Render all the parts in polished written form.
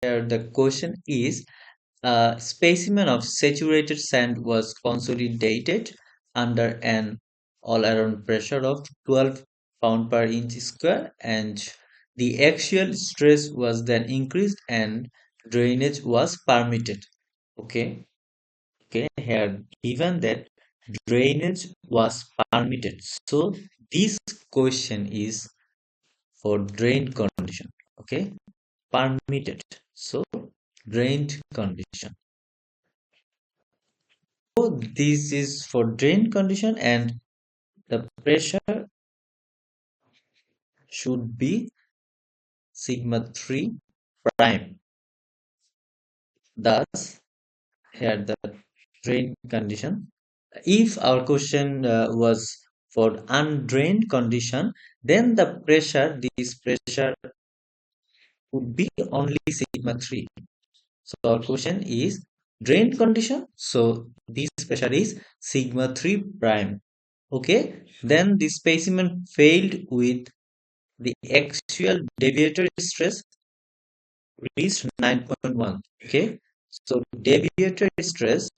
here the question is, a specimen of saturated sand was consolidated under an all-around pressure of 12 pound per inch square, and the axial stress was then increased and drainage was permitted. Okay, okay, here given that drainage was permitted. So this question is for drained condition. Okay, permitted. So drained condition. So this is for drain condition and the pressure should be sigma 3 prime. Thus, here the drain condition. If our question was for undrained condition, then the pressure, this pressure would be only sigma 3. So our question is drain condition. So this pressure is sigma 3 prime. Okay. Then the specimen failed with the axial deviator stress reached 9.1. Okay. So deviator stress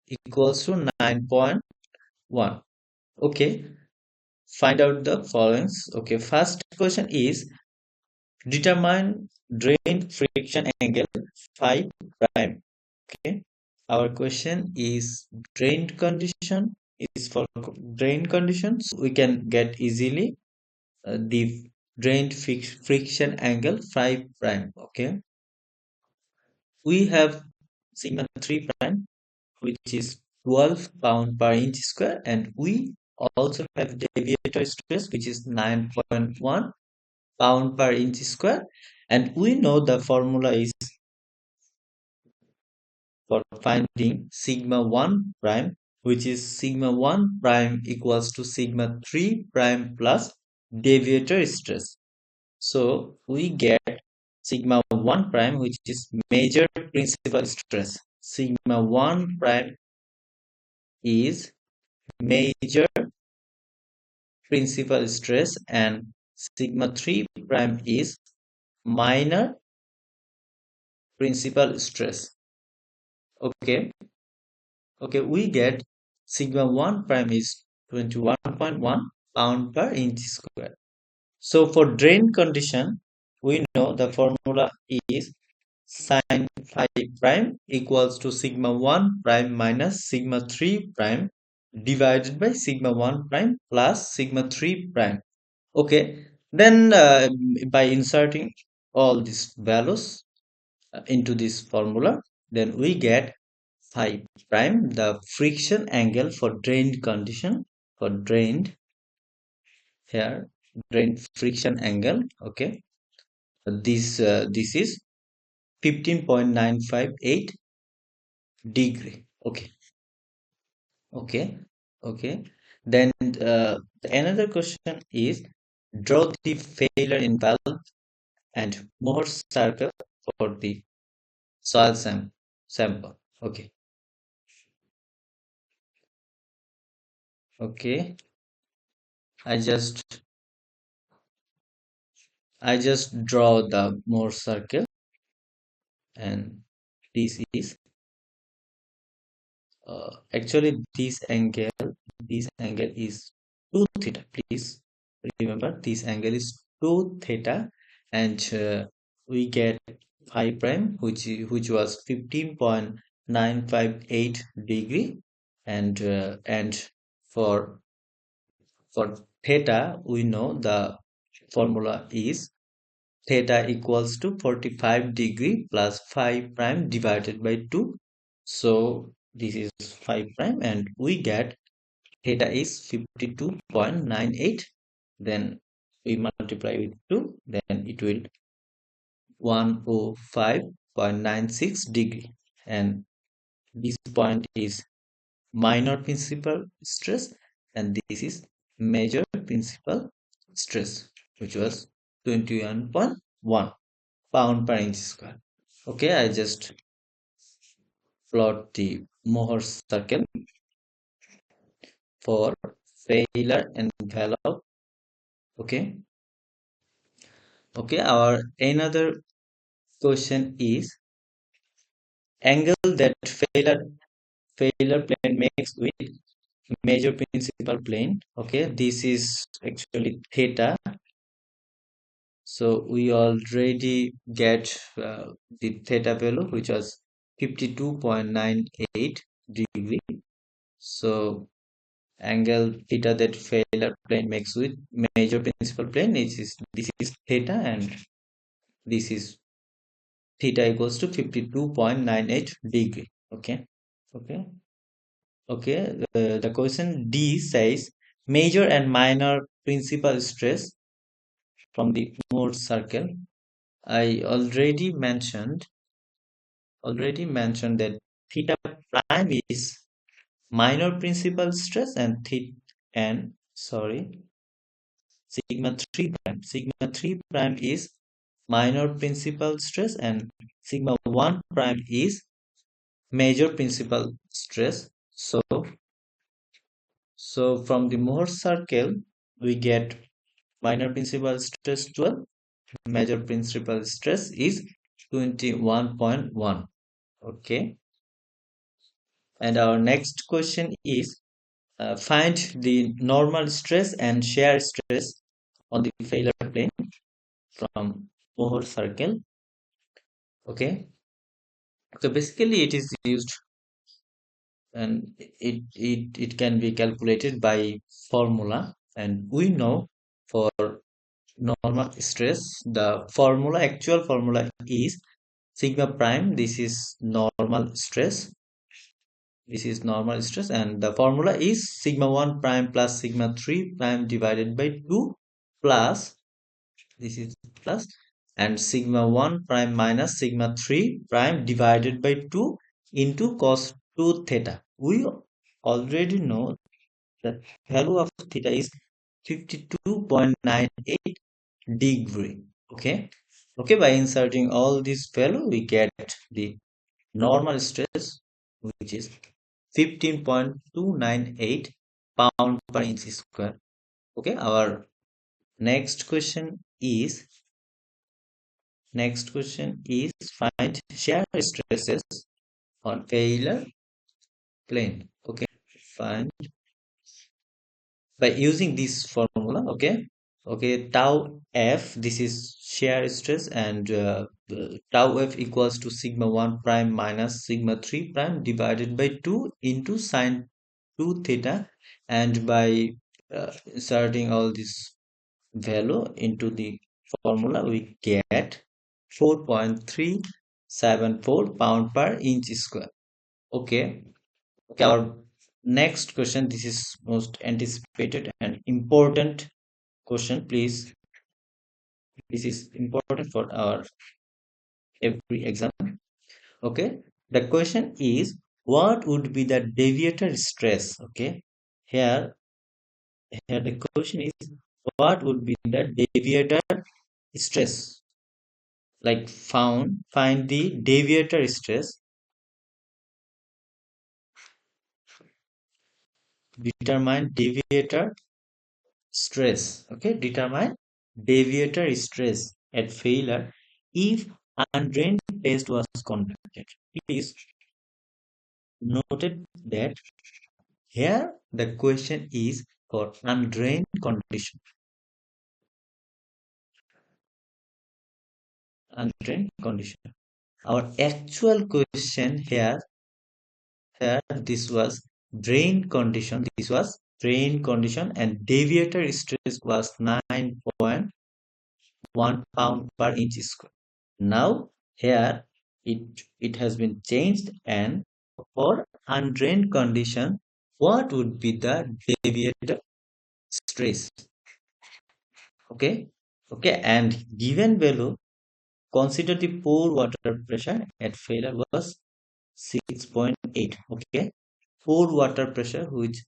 equals to 9.1. Okay. Find out the following. Okay. First question is determine drain friction angle phi prime. Okay. Our question is drained condition is for drain conditions. We can get easily the drained friction angle phi prime. Okay. We have sigma 3 prime, which is 12 pound per inch square, and we also have deviator stress, which is 9.1 pound per inch square, and we know the formula is for finding sigma 1 prime, which is sigma 1 prime equals to sigma 3 prime plus deviator stress. So we get sigma 1 prime, which is major principal stress. Sigma 1 prime is major principal stress and sigma 3 prime is minor principal stress. Okay. Okay, we get sigma 1 prime is 21.1 pound per inch square. So for drain condition, we know the formula is sine phi prime equals to sigma 1 prime minus sigma 3 prime divided by sigma 1 prime plus sigma 3 prime. Okay, then by inserting all these values into this formula, then we get phi prime, the friction angle for drained condition, for drained here, drained friction angle. Okay, this is 15.958 degree. Okay, okay, okay. Then another question is draw the failure in valve and Mohr circle for the soil sample. Okay, okay. I just I just draw the Mohr circle, and this is actually this angle is 2 theta. Please remember this angle is 2 theta, and we get phi prime, which was 15.958 degree, and for theta we know the formula is theta equals to 45 degree plus phi prime divided by 2. So this is phi prime, and we get theta is 52.98. Then we multiply with 2, then it will 105.96 degree, and this point is minor principal stress, and this is major principal stress, which was 21.1 pound per inch square. Okay, I just plot the Mohr circle for failure and valve. Okay, Okay, our another question is angle that failure plane makes with major principal plane. Okay, this is actually theta. So we already get the theta value, which was 52.98 degree. So angle theta that failure plane makes with major principal plane is this is theta, and this is theta equals to 52.98 degree. Okay. Okay. Okay. The question D says major and minor principal stress from the Mohr circle. I already mentioned that theta prime is minor principal stress, and sigma 3 prime is minor principal stress, and sigma 1 prime is major principal stress. So from the Mohr circle we get minor principal stress 12, major principal stress is 21.1. Okay, and our next question is find the normal stress and shear stress on the failure plane from Mohr circle. Okay, so basically it is used, and it can be calculated by formula, and we know for normal stress the actual formula is sigma prime. This is normal stress, and the formula is sigma 1 prime plus sigma 3 prime divided by 2 plus, this is plus, and sigma 1 prime minus sigma 3 prime divided by 2 into cos 2 theta. We already know the value of theta is 52.98 degree. Okay. Okay, by inserting all this value we get the normal stress, which is 15.298 pound per inch square. Okay, our next question is find shear stresses on failure plane. Okay, find by using this formula. Okay, tau f, this is shear stress, and tau f equals to sigma 1 prime minus sigma 3 prime divided by 2 into sine 2 theta, and by inserting all this value into the formula we get 4.374 pound per inch square. Okay. Okay, our next question, this is most anticipated and important question, please. This is important for our every exam. Okay, the question is what would be the deviator stress? Okay, here the question is what would be the deviator stress? Like find the deviator stress, determine deviator stress. Okay, determine deviator stress at failure if undrained test was conducted. Please noted that here the question is for undrained condition. Undrained condition. Our actual question here this was drain condition. This was drain condition, and deviator stress was 9.1 pound per inch square. Now here it has been changed, and for undrained condition, what would be the deviator stress? Okay, okay, and given value, consider the pore water pressure at failure was 6.8. Okay, pore water pressure, which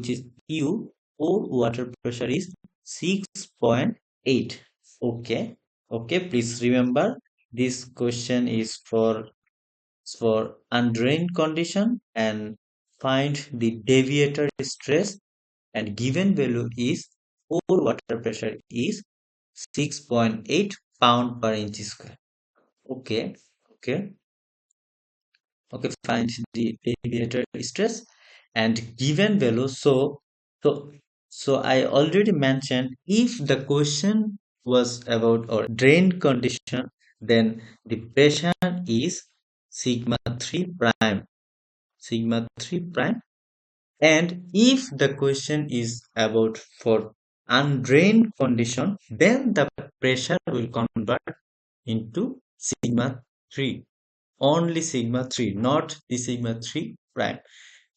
is U, pore water pressure is 6.8. Okay, okay, please remember this question is for undrained condition, and find the deviator stress, and given value is pore water pressure is 6.8 pound per inch square. Okay, okay, okay. Find the deviator stress and given value. So, so I already mentioned if the question was about or drain condition, then the pressure is sigma 3 prime, sigma 3 prime. And if the question is about for undrained condition, then the pressure will convert into sigma 3, only sigma 3, not the sigma 3 prime.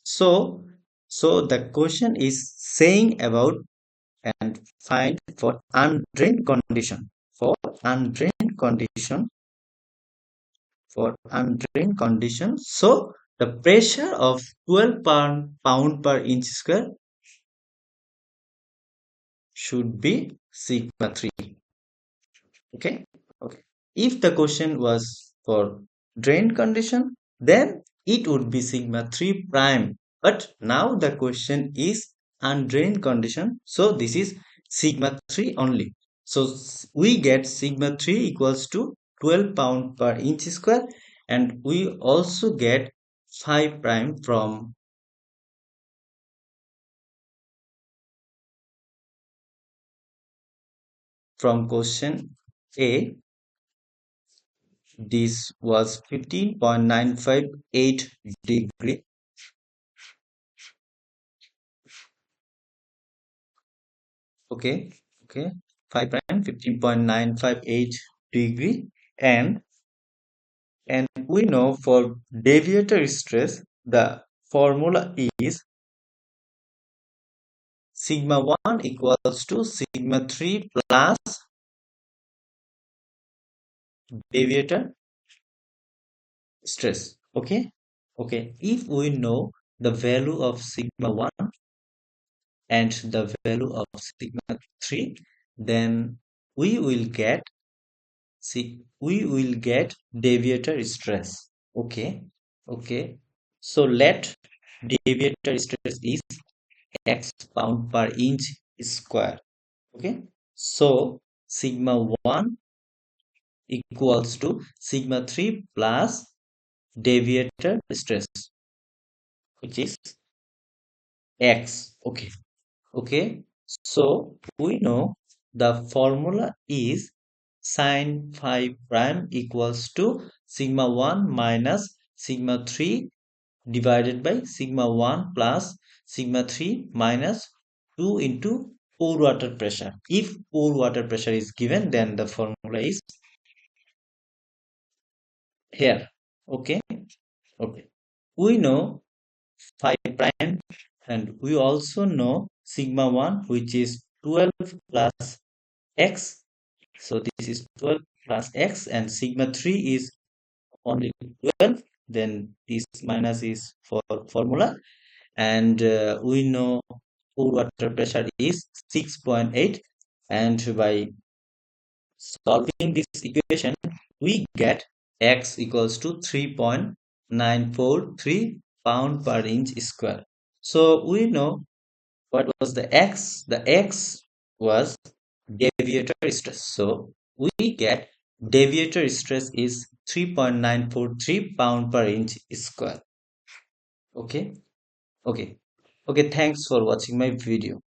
So, so the question is saying about and find for undrained condition. For undrained condition, for undrained condition. So the pressure of 12 pound per inch square should be sigma 3. Okay, okay. If the question was for drain condition, then it would be sigma 3 prime. But now the question is undrained condition, so this is sigma 3 only. So we get sigma 3 equals to 12 pound per inch square, and we also get 5 prime from question A. This was 15.958 degree. Okay, okay. 5 prime 15.958 degree, and we know for deviator stress the formula is sigma 1 equals to sigma 3 plus deviator stress. Okay, okay. If we know the value of sigma 1 and the value of sigma 3, then we will get deviator stress. Okay, okay. So let deviator stress is x pound per inch square. Okay. So sigma 1 equals to sigma 3 plus deviator stress, which is x. Okay. Okay. So we know the formula is sine phi prime equals to sigma 1 minus sigma 3 divided by sigma 1 plus sigma 3 minus 2 into pore water pressure. If pore water pressure is given, then the formula is here. Okay, okay. We know phi prime, and we also know sigma 1, which is 12 plus x. So this is 12 plus x, and sigma 3 is only 12. Then this minus is for formula, and we know pore water pressure is 6.8, and by solving this equation we get x equals to 3.943 pound per inch square. So we know what was the x. The x was deviator stress, so we get deviator stress is 3.943 pound per inch square. Okay, okay, okay. Thanks for watching my video.